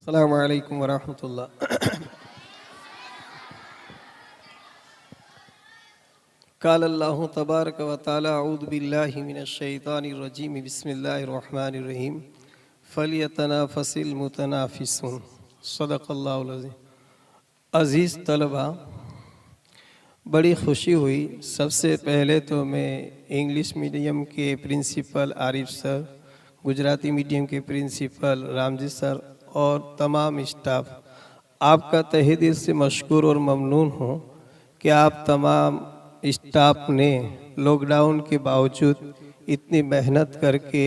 अस्सलामु अलैकुम वरहमतुल्लाह। क़ाल अल्लाहु तबारक व तआला अऊज़ु बिल्लाहि मिनश शैतानिर रजीम बिस्मिल्लाहिर रहमानिर रहीम फलियतनाफसिल मुतनाफिसून सदक़ल्लाहुल अज़ीम। अज़ीज़ तलबा, बड़ी खुशी हुई। सबसे पहले तो मैं इंग्लिश मीडियम के principal Arif sir, Gujarati medium के प्रिंसिपल रामजी सर और तमाम स्टाफ आपका तहे दिल से मशकूर और ममनून हूँ कि आप तमाम स्टाफ ने लॉकडाउन के बावजूद इतनी मेहनत करके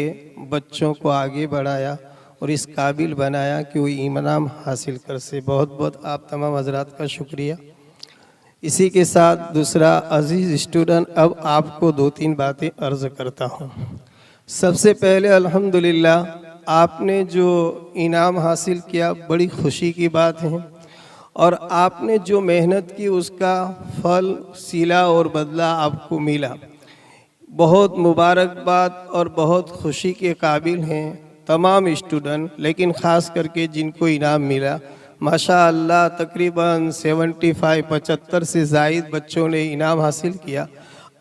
बच्चों को आगे बढ़ाया और इस काबिल बनाया कि वो इनाम हासिल कर से। बहुत बहुत आप तमाम हजरात का शुक्रिया। इसी के साथ दूसरा अजीज़ स्टूडेंट, अब आपको दो तीन बातें अर्ज़ करता हूँ। सबसे पहले अल्हम्दुलिल्लाह आपने जो इनाम हासिल किया बड़ी खुशी की बात है, और आपने जो मेहनत की उसका फल सिला और बदला आपको मिला। बहुत मुबारकबाद और बहुत खुशी के काबिल हैं तमाम स्टूडेंट, लेकिन ख़ास करके जिनको इनाम मिला माशाअल्लाह तकरीबन 75 से ज़ायद बच्चों ने इनाम हासिल किया।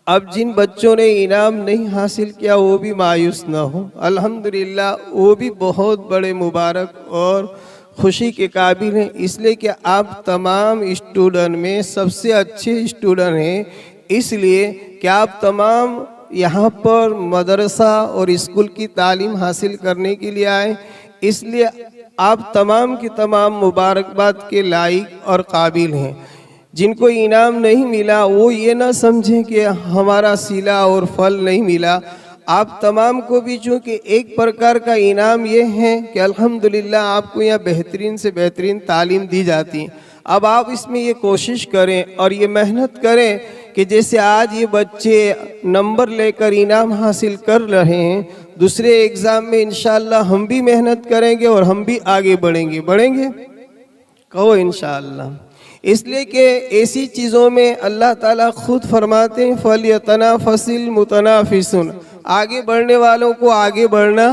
अब जिन बच्चों ने इनाम नहीं हासिल किया वो भी मायूस न हो, अल्हम्दुलिल्लाह वो भी बहुत बड़े मुबारक और खुशी के काबिल हैं, इसलिए कि आप तमाम स्टूडेंट में सबसे अच्छे स्टूडेंट हैं, इसलिए कि आप तमाम यहाँ पर मदरसा और स्कूल की तालीम हासिल करने के लिए आए, इसलिए आप तमाम की तमाम मुबारकबाद के लायक और काबिल हैं। जिनको इनाम नहीं मिला वो ये ना समझें कि हमारा सिला और फल नहीं मिला। आप तमाम को भी चूँकि एक प्रकार का इनाम ये है कि अल्हम्दुलिल्लाह आपको यहाँ बेहतरीन से बेहतरीन तालीम दी जाती है। अब आप इसमें ये कोशिश करें और ये मेहनत करें कि जैसे आज ये बच्चे नंबर लेकर इनाम हासिल कर रहे हैं, दूसरे एग्ज़ाम में इंशाअल्लाह हम भी मेहनत करेंगे और हम भी आगे बढ़ेंगे कहो इंशाअल्लाह। इसलिए कि ऐसी चीज़ों में अल्लाह ताला खुद फरमाते हैं फलियतनाफसिल मुतनाफिसून, आगे बढ़ने वालों को आगे बढ़ना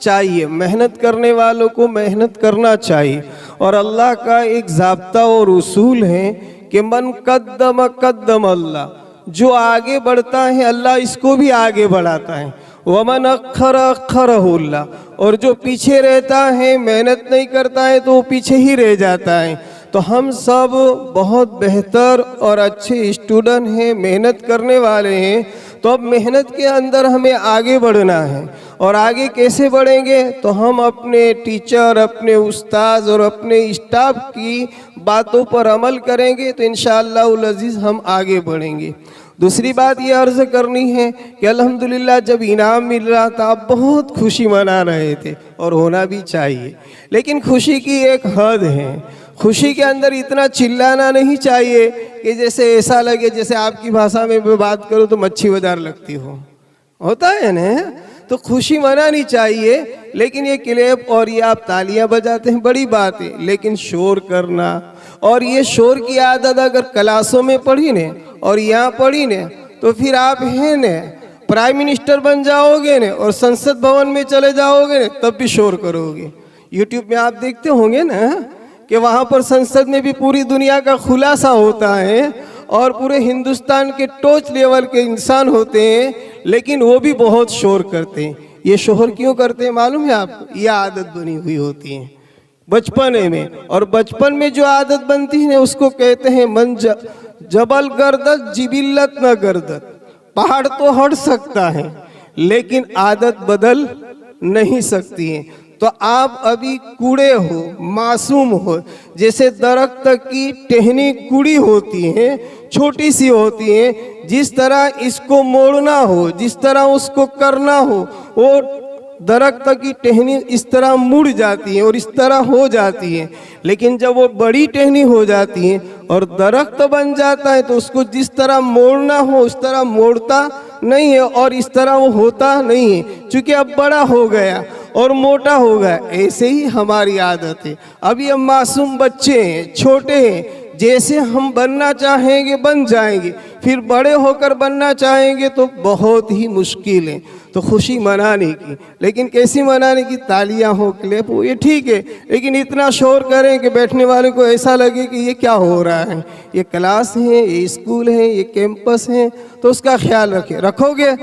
चाहिए, मेहनत करने वालों को मेहनत करना चाहिए। और अल्लाह का एक ज़ाब्ता और उसूल है कि मन कद्दम अल्लाह, जो आगे बढ़ता है अल्लाह इसको भी आगे बढ़ाता है। वमन अख्खरहुल्लाह, और जो पीछे रहता है मेहनत नहीं करता है तो वो पीछे ही रह जाता है। तो हम सब बहुत बेहतर और अच्छे स्टूडेंट हैं, मेहनत करने वाले हैं, तो अब मेहनत के अंदर हमें आगे बढ़ना है। और आगे कैसे बढ़ेंगे? तो हम अपने टीचर, अपने उस्ताद और अपने स्टाफ की बातों पर अमल करेंगे तो इंशाअल्लाह अज़ीज़ हम आगे बढ़ेंगे। दूसरी बात ये अर्ज़ करनी है कि अल्हम्दुलिल्लाह जब इनाम मिल रहा था आप बहुत खुशी मना रहे थे और होना भी चाहिए, लेकिन खुशी की एक हद है। खुशी के अंदर इतना चिल्लाना नहीं चाहिए कि जैसे ऐसा लगे जैसे आपकी भाषा में मैं बात करूँ तो मच्छी बाजार लगती हो, होता है ना। तो खुशी मनानी चाहिए, लेकिन ये क्लैप और ये आप तालियां बजाते हैं बड़ी बात है, लेकिन शोर करना और ये शोर की आदत अगर क्लासों में पढ़ी ने और यहाँ पढ़ी ने तो फिर आप हैं ने प्राइम मिनिस्टर बन जाओगे ने और संसद भवन में चले जाओगे ने तब भी शोर करोगे। यूट्यूब में आप देखते होंगे ना कि वहाँ पर संसद में भी पूरी दुनिया का खुलासा होता है और पूरे हिंदुस्तान के टॉप लेवल के इंसान होते हैं, लेकिन वो भी बहुत शोर करते हैं। ये शोर क्यों करते हैं मालूम है आपको? ये आदत बनी हुई होती है बचपन में, और बचपन में जो आदत बनती है उसको कहते हैं मन जबल गर्दत जिबिल्लत न गर्दत। पहाड़ तो हट सकता है लेकिन आदत बदल नहीं सकती है। तो आप अभी कूड़े हो, मासूम हो, जैसे दरख्त की टहनी कूड़ी होती है, छोटी सी होती है, जिस तरह इसको मोड़ना हो, जिस तरह उसको करना हो, वो दरख्त की टहनी इस तरह मुड़ जाती है और इस तरह हो जाती है। लेकिन जब वो बड़ी टहनी हो जाती है और दरख्त बन जाता है तो उसको जिस तरह मोड़ना हो उस तरह मोड़ता नहीं है और इस तरह वो होता नहीं है, क्योंकि अब बड़ा हो गया और मोटा हो गया। ऐसे ही हमारी आदत है। अभी हम मासूम बच्चे हैं, छोटे हैं, जैसे हम बनना चाहेंगे बन जाएंगे, फिर बड़े होकर बनना चाहेंगे तो बहुत ही मुश्किल है। तो खुशी मनाने की। लेकिन कैसी मनाने की? तालियां हो, क्लैप हो, ये ठीक है, लेकिन इतना शोर करें कि बैठने वाले को ऐसा लगे कि ये क्या हो रहा है, ये क्लास है, ये स्कूल है, ये कैंपस है। तो उसका ख्याल रखोगे?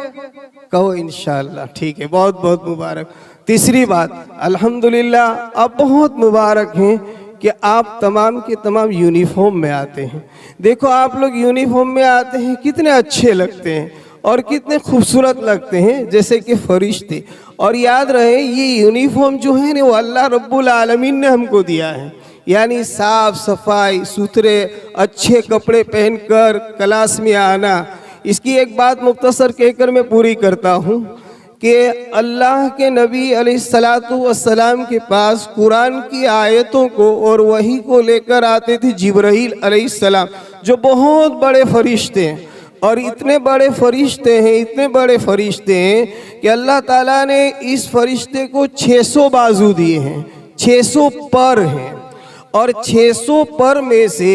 कहो इंशाअल्लाह। ठीक है, बहुत बहुत मुबारक। तीसरी बात, अल्हम्दुलिल्लाह आप बहुत मुबारक हैं कि आप तमाम के तमाम यूनिफॉर्म में आते हैं। देखो आप लोग यूनिफॉर्म में आते हैं, कितने अच्छे लगते हैं और कितने खूबसूरत लगते हैं, जैसे कि फरिश्ते। और याद रहे ये यूनिफॉर्म जो है ना वो अल्लाह रब्बुल आलमीन ने हमको दिया है, यानी साफ सफाई सुथरे अच्छे कपड़े पहनकर क्लास में आना। इसकी एक बात मुख्तसर कहकर मैं पूरी करता हूँ कि अल्लाह के नबी अलैहिस्सलातु वस्सलाम के पास कुरान की आयतों को और वही को लेकर आते थे जिब्राइल अलैहिस्सलाम, जो बहुत बड़े फरिश्ते हैं। और इतने बड़े फरिश्ते हैं, इतने बड़े फरिश्ते हैं कि अल्लाह ताला ने इस फरिश्ते को 600 बाजू दिए हैं, 600 पर हैं। और 600 पर में से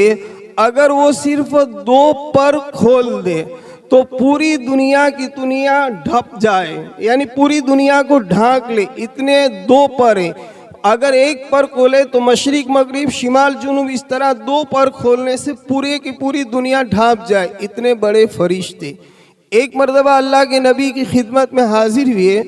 अगर वो सिर्फ 2 पर खोल दे तो पूरी दुनिया की दुनिया ढप जाए, यानी पूरी दुनिया को ढांक ले। इतने 2 पर हैं। अगर एक पर खोले तो मशरिक मगरिब शिमाल जुनूब इस तरह 2 पर खोलने से पूरे की पूरी दुनिया ढांप जाए। इतने बड़े फरिश्ते एक मर्तबा अल्लाह के नबी की खिदमत में हाजिर हुए।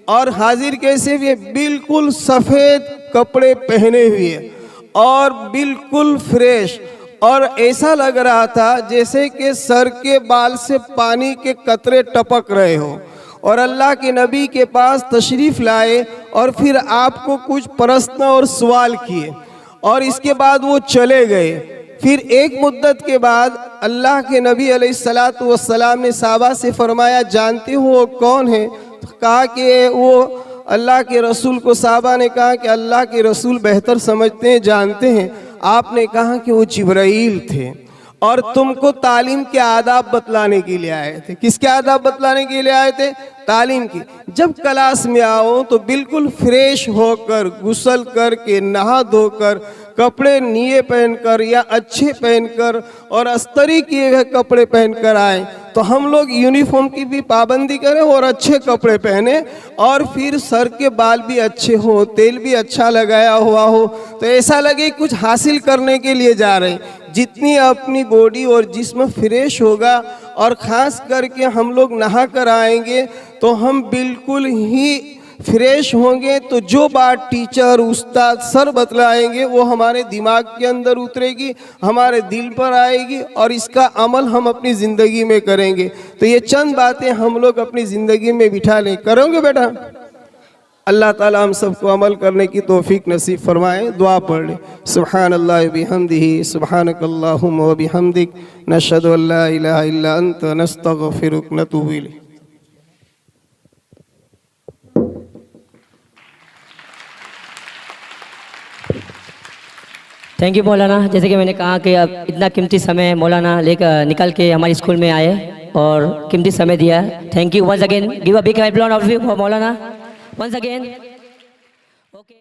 और हाजिर कैसे हुए? बिल्कुल सफ़ेद कपड़े पहने हुए और बिल्कुल फ्रेश, और ऐसा लग रहा था जैसे कि सर के बाल से पानी के कतरे टपक रहे हो। और अल्लाह के नबी के पास तशरीफ़ लाए और फिर आपको कुछ प्रश्न और सवाल किए और इसके बाद वो चले गए। फिर एक मुद्दत के बाद अल्लाह के नबी अलैहिस्सलातु वस्सलाम ने साहबा से फरमाया, जानते हो वो कौन है? तो कहा कि वो अल्लाह के रसूल को। साहबा ने कहा कि अल्लाह के रसूल बेहतर समझते हैं, जानते हैं। आपने कहा कि वो जिब्राइल थे और तुमको तालीम के आदाब बतलाने के लिए आए थे। किसके आदाब बतलाने के लिए आए थे? तालीम की। जब क्लास में आओ तो बिल्कुल फ्रेश होकर, गुस्ल करके, नहा धोकर, कपड़े नए पहनकर या अच्छे पहनकर और अस्तरी किए हुए कपड़े पहनकर आए। तो हम लोग यूनिफॉर्म की भी पाबंदी करें और अच्छे कपड़े पहने, और फिर सर के बाल भी अच्छे हो, तेल भी अच्छा लगाया हुआ हो, तो ऐसा लगे कुछ हासिल करने के लिए जा रहे हैं। जितनी अपनी बॉडी और जिस्म फ्रेश होगा और ख़ास करके हम लोग नहा कर आएंगे तो हम बिल्कुल ही फ्रेश होंगे। तो जो बात टीचर उस्ताद सर बतलाएंगे वो हमारे दिमाग के अंदर उतरेगी, हमारे दिल पर आएगी और इसका अमल हम अपनी ज़िंदगी में करेंगे। तो ये चंद बातें हम लोग अपनी ज़िंदगी में बिठा लें। करोगे बेटा? अल्लाह ताला हम सबको अमल करने की तौफीक नसीब फरमाए। दुआ पढ़ ले। सुब्हानल्लाहि व बिहम्दिही सुब्हानकल्लाहुम्मा व बिहम्दिक नशहदु अल्ला इलाहा इल्ला अंत नस्तगफिरुक व नतूबु इलैक। थैंक यू मौलाना। जैसे कि मैंने कहा कि अब इतना कीमती समय मौलाना लेकर निकल के हमारे स्कूल में आए और कीमती समय दिया। Thank you once again. Give a big applause of you for Maulana once again. Okay.